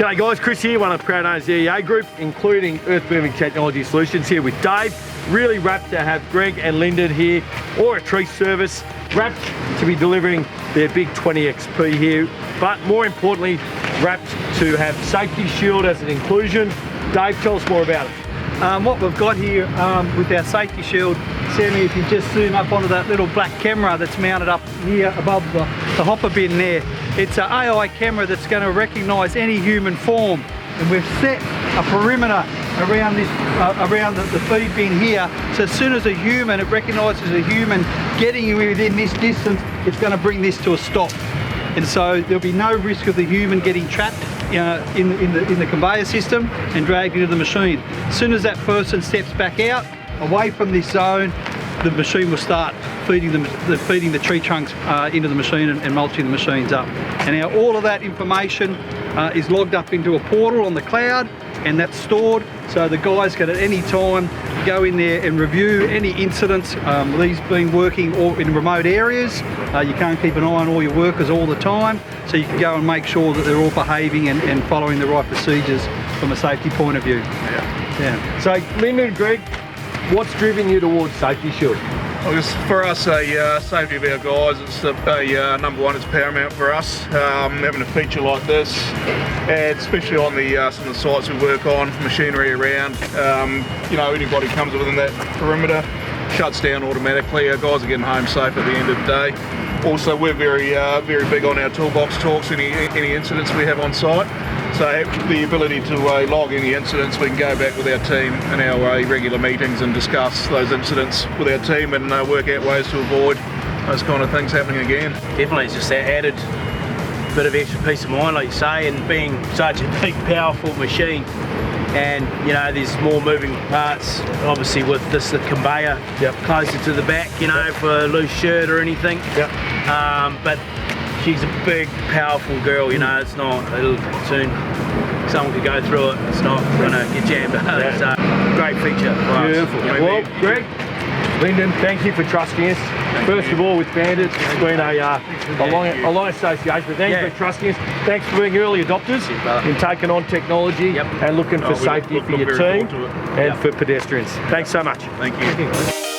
G'day guys, Chris here, one of the proud owners of the EA Group, including Earth Moving Technology Solutions, here with Dave. Really wrapped to have Greg and Lyndon here, or a tree service, wrapped to be delivering their big 20 XP here, but more importantly, wrapped to have safety shield as an inclusion. Dave, tell us more about it. What we've got here with our safety shield, Sammy, if you just zoom up onto that little black camera that's mounted up here above the hopper bin there, it's an AI camera that's going to recognise any human form, and we've set a perimeter around this, around the feed bin here, so as soon as a human, it recognises a human getting within this distance, it's going to bring this to a stop. And so there'll be no risk of the human getting trapped in the conveyor system and dragged into the machine. As soon as that person steps back out, away from this zone, the machine will start feeding the tree trunks into the machine and mulching the machines up. And now all of that information is logged up into a portal on the cloud, and that's stored, so the guys can at any time go in there and review any incidents. These being working in remote areas, you can't keep an eye on all your workers all the time, so you can go and make sure that they're all behaving and following the right procedures from a safety point of view. Yeah. So, Lyndon and Greg, what's driven you towards Safety Shield? Well, just for us, safety of our guys, it's number one, it's paramount for us. Having a feature like this, and especially on some of the sites we work on, machinery around, you know, anybody comes within that perimeter, shuts down automatically. Our guys are getting home safe at the end of the day. Also, we're very big on our toolbox talks, any incidents we have on site. So the ability to log any incidents, we can go back with our team in our regular meetings and discuss those incidents with our team and work out ways to avoid those kind of things happening again. Definitely, it's just that added bit of extra peace of mind, like you say, and being such a big, powerful machine. And you know, there's more moving parts, obviously with this, the conveyor closer to the back, you know, for a loose shirt or anything. But she's a big, powerful girl, you know, it's not, soon someone could go through it, it's not going to get jammed up. So, great feature for us. Beautiful. Well, Greg, Lyndon, thank you for trusting us. First of all, with Bandit, it's been a long association, but thank you for trusting us. Thanks for being early adopters in taking on technology and looking for safety for your team and for pedestrians. Thanks so much. Thank you.